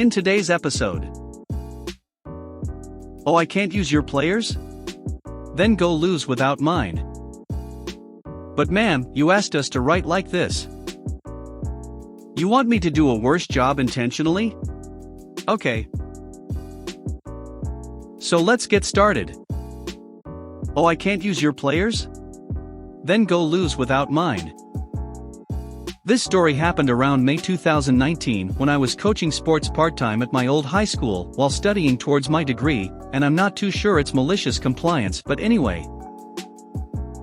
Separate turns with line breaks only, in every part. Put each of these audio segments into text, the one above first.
In today's episode. Oh, I can't use your players? Then go lose without mine. But ma'am, you asked us to write like this. You want me to do a worse job intentionally? Okay. So let's get started. Oh, I can't use your players? Then go lose without mine. This story happened around May 2019 when I was coaching sports part-time at my old high school while studying towards my degree, and I'm not too sure it's malicious compliance, but anyway.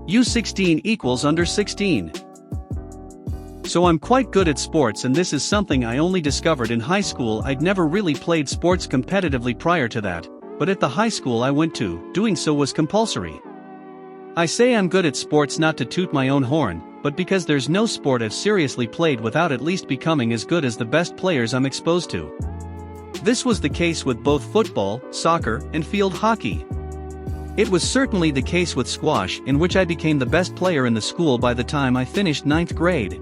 U16 equals under 16. So I'm quite good at sports, and this is something I only discovered in high school. I'd never really played sports competitively prior to that, but at the high school I went to, doing so was compulsory. I say I'm good at sports not to toot my own horn, but because there's no sport I've seriously played without at least becoming as good as the best players I'm exposed to. This was the case with both football, soccer, and field hockey. It was certainly the case with squash, in which I became the best player in the school by the time I finished 9th grade.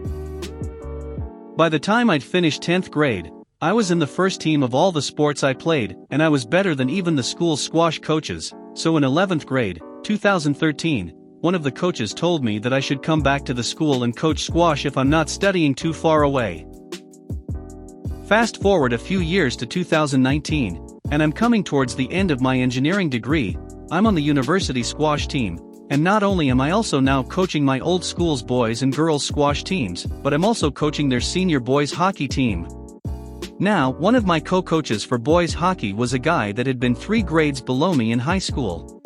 By the time I'd finished 10th grade, I was in the first team of all the sports I played, and I was better than even the school's squash coaches. So in 11th grade, 2013, one of the coaches told me that I should come back to the school and coach squash if I'm not studying too far away. Fast forward a few years to 2019, and I'm coming towards the end of my engineering degree. I'm on the university squash team, and not only am I also now coaching my old school's boys and girls squash teams, but I'm also coaching their senior boys hockey team. Now, one of my co-coaches for boys hockey was a guy that had been 3 grades below me in high school.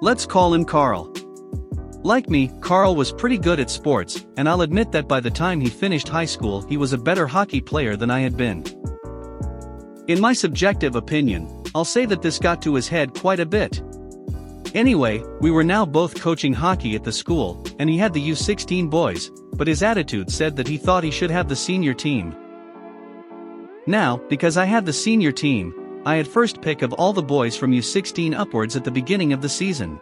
Let's call him Carl. Like me, Carl was pretty good at sports, and I'll admit that by the time he finished high school he was a better hockey player than I had been. In my subjective opinion, I'll say that this got to his head quite a bit. Anyway, we were now both coaching hockey at the school, and he had the U16 boys, but his attitude said that he thought he should have the senior team. Now, because I had the senior team, I had first pick of all the boys from U16 upwards at the beginning of the season.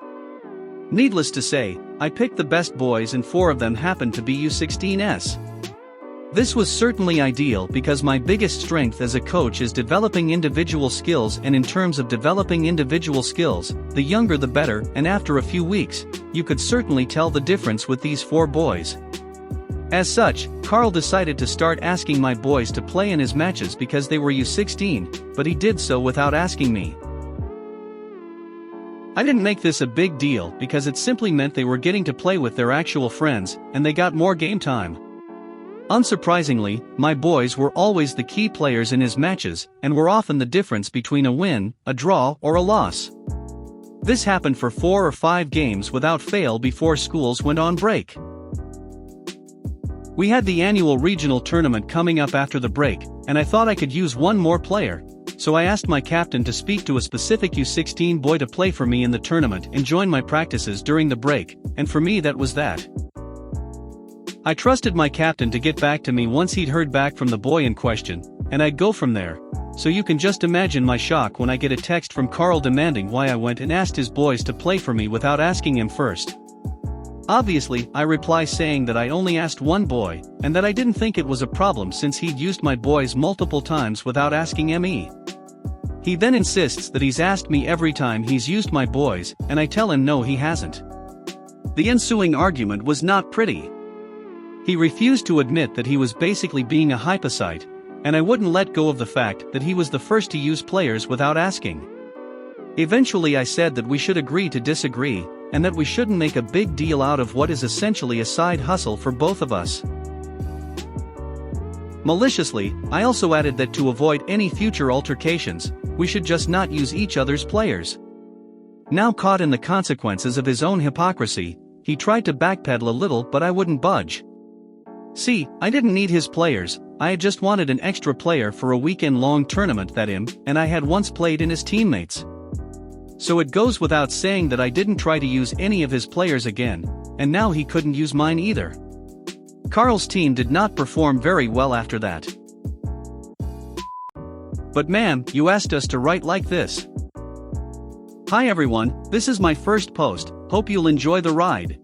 Needless to say, I picked the best boys and 4 of them happened to be U16s. This was certainly ideal because my biggest strength as a coach is developing individual skills, and in terms of developing individual skills, the younger the better, and after a few weeks, you could certainly tell the difference with these 4 boys. As such, Carl decided to start asking my boys to play in his matches because they were U16, but he did so without asking me. I didn't make this a big deal because it simply meant they were getting to play with their actual friends, and they got more game time. Unsurprisingly, my boys were always the key players in his matches, and were often the difference between a win, a draw, or a loss. This happened for 4 or 5 games without fail before schools went on break. We had the annual regional tournament coming up after the break, and I thought I could use one more player, so I asked my captain to speak to a specific U16 boy to play for me in the tournament and join my practices during the break, and for me that was that. I trusted my captain to get back to me once he'd heard back from the boy in question, and I'd go from there. So you can just imagine my shock when I get a text from Carl demanding why I went and asked his boys to play for me without asking him first. Obviously, I reply saying that I only asked one boy, and that I didn't think it was a problem since he'd used my boys multiple times without asking me. He then insists that he's asked me every time he's used my boys, and I tell him no, he hasn't. The ensuing argument was not pretty. He refused to admit that he was basically being a hypocrite, and I wouldn't let go of the fact that he was the first to use players without asking. Eventually I said that we should agree to disagree, and that we shouldn't make a big deal out of what is essentially a side hustle for both of us. Maliciously, I also added that to avoid any future altercations, we should just not use each other's players. Now caught in the consequences of his own hypocrisy, he tried to backpedal a little, but I wouldn't budge. See, I didn't need his players, I had just wanted an extra player for a weekend-long tournament that him and I had once played in his teammates. So it goes without saying that I didn't try to use any of his players again, and now he couldn't use mine either. Carl's team did not perform very well after that. But ma'am, you asked us to write like this. Hi everyone, this is my first post, hope you'll enjoy the ride.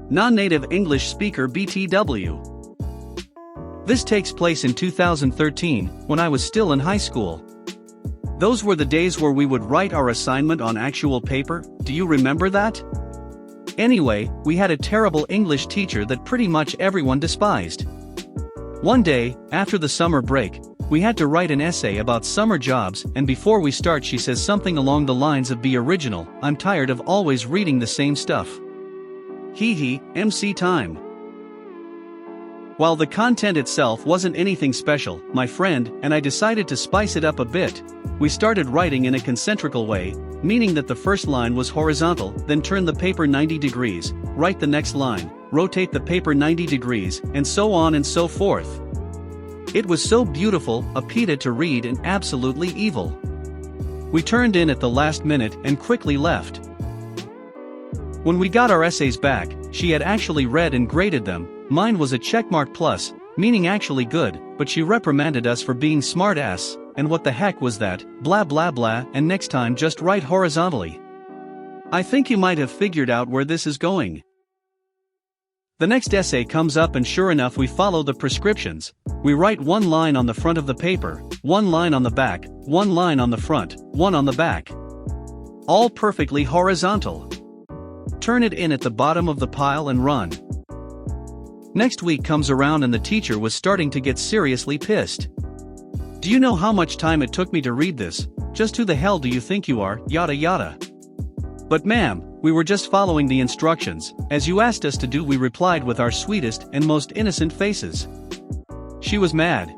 Non-native English speaker BTW. This takes place in 2013, when I was still in high school. Those were the days where we would write our assignment on actual paper. Do you remember that? Anyway, we had a terrible English teacher that pretty much everyone despised. One day, after the summer break, we had to write an essay about summer jobs, and before we start she says something along the lines of "Be original, I'm tired of always reading the same stuff. Hee MC time." While the content itself wasn't anything special, my friend and I decided to spice it up a bit. We started writing in a concentrical way, meaning that the first line was horizontal, then turn the paper 90 degrees, write the next line, rotate the paper 90 degrees, and so on and so forth. It was so beautiful, a pita to read and absolutely evil. We turned in at the last minute and quickly left. When we got our essays back, she had actually read and graded them. Mine was a checkmark plus, meaning actually good, but she reprimanded us for being smart-ass, and what the heck was that, blah blah blah, and next time just write horizontally. I think you might have figured out where this is going. The next essay comes up and sure enough we follow the prescriptions. We write one line on the front of the paper, one line on the back, one line on the front, one on the back. All perfectly horizontal. Turn it in at the bottom of the pile and run. Next week comes around and the teacher was starting to get seriously pissed. "Do you know how much time it took me to read this? Just who the hell do you think you are, yada yada." "But ma'am, we were just following the instructions. As you asked us to do," we replied with our sweetest and most innocent faces. She was mad.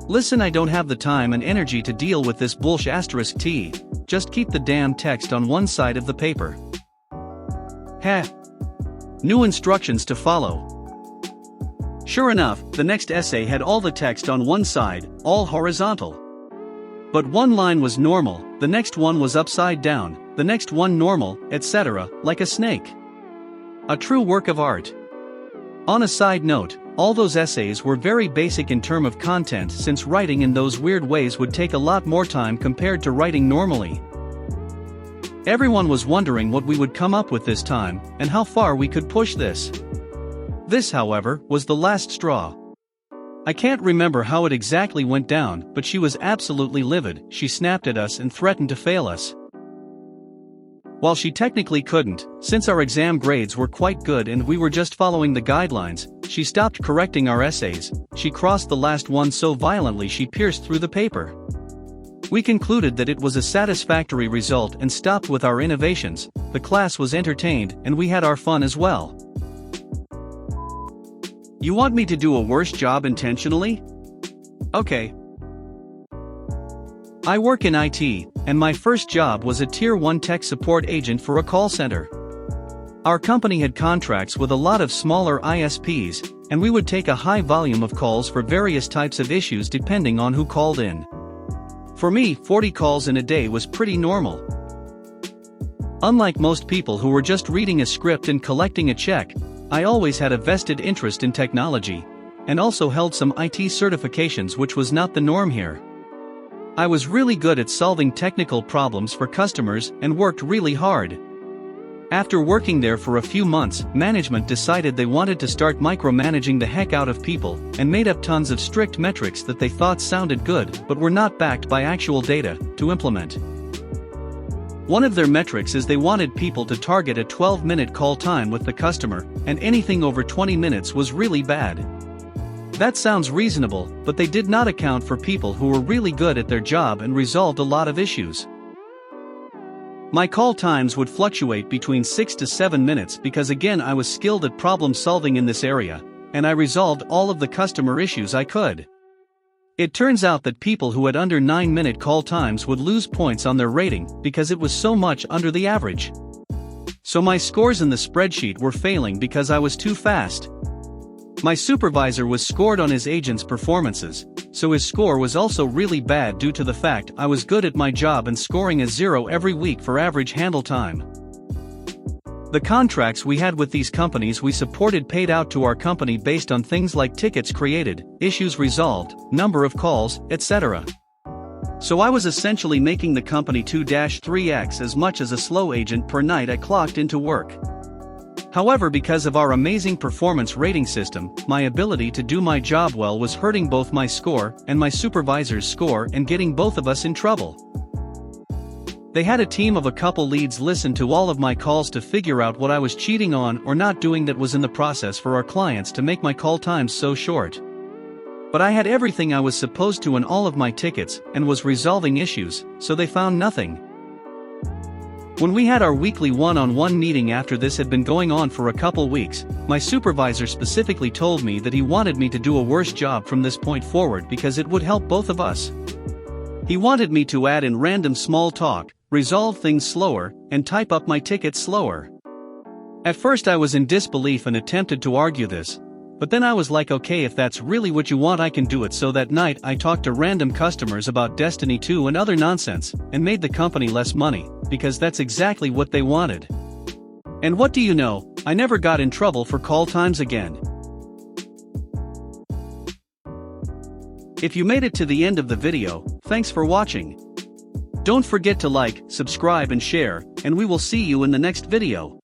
"Listen, I don't have the time and energy to deal with this bullshit asterisk T. Just keep the damn text on one side of the paper." Heh. New instructions to follow. Sure enough, the next essay had all the text on one side, all horizontal. But one line was normal, the next one was upside down, the next one normal, etc., like a snake. A true work of art. On a side note, all those essays were very basic in terms of content since writing in those weird ways would take a lot more time compared to writing normally. Everyone was wondering what we would come up with this time, and how far we could push this. This, however, was the last straw. I can't remember how it exactly went down, but she was absolutely livid. She snapped at us and threatened to fail us. While she technically couldn't, since our exam grades were quite good and we were just following the guidelines, she stopped correcting our essays. She crossed the last one so violently she pierced through the paper. We concluded that it was a satisfactory result and stopped with our innovations. The class was entertained and we had our fun as well. You want me to do a worse job intentionally? Okay. I work in IT, and my first job was a Tier 1 tech support agent for a call center. Our company had contracts with a lot of smaller ISPs, and we would take a high volume of calls for various types of issues depending on who called in. For me, 40 calls in a day was pretty normal. Unlike most people who were just reading a script and collecting a check, I always had a vested interest in technology, and also held some IT certifications, which was not the norm here. I was really good at solving technical problems for customers and worked really hard. After working there for a few months, management decided they wanted to start micromanaging the heck out of people, and made up tons of strict metrics that they thought sounded good but were not backed by actual data, to implement. One of their metrics is they wanted people to target a 12-minute call time with the customer, and anything over 20 minutes was really bad. That sounds reasonable, but they did not account for people who were really good at their job and resolved a lot of issues. My call times would fluctuate between 6 to 7 minutes because again I was skilled at problem solving in this area, and I resolved all of the customer issues I could. It turns out that people who had under 9-minute call times would lose points on their rating because it was so much under the average. So my scores in the spreadsheet were failing because I was too fast. My supervisor was scored on his agent's performances, so his score was also really bad due to the fact I was good at my job and scoring a 0 every week for average handle time. The contracts we had with these companies we supported paid out to our company based on things like tickets created, issues resolved, number of calls, etc. So I was essentially making the company 2-3x as much as a slow agent per night I clocked into work. However, because of our amazing performance rating system, my ability to do my job well was hurting both my score and my supervisor's score and getting both of us in trouble. They had a team of a couple leads listen to all of my calls to figure out what I was cheating on or not doing that was in the process for our clients to make my call times so short. But I had everything I was supposed to in all of my tickets and was resolving issues, so they found nothing. When we had our weekly one-on-one meeting after this had been going on for a couple weeks, my supervisor specifically told me that he wanted me to do a worse job from this point forward because it would help both of us. He wanted me to add in random small talk, resolve things slower, and type up my tickets slower. At first I was in disbelief and attempted to argue this, but then I was like, okay, if that's really what you want, I can do it. So that night I talked to random customers about Destiny 2 and other nonsense, and made the company less money, because that's exactly what they wanted. And what do you know, I never got in trouble for call times again. If you made it to the end of the video, thanks for watching. Don't forget to like, subscribe and share, and we will see you in the next video.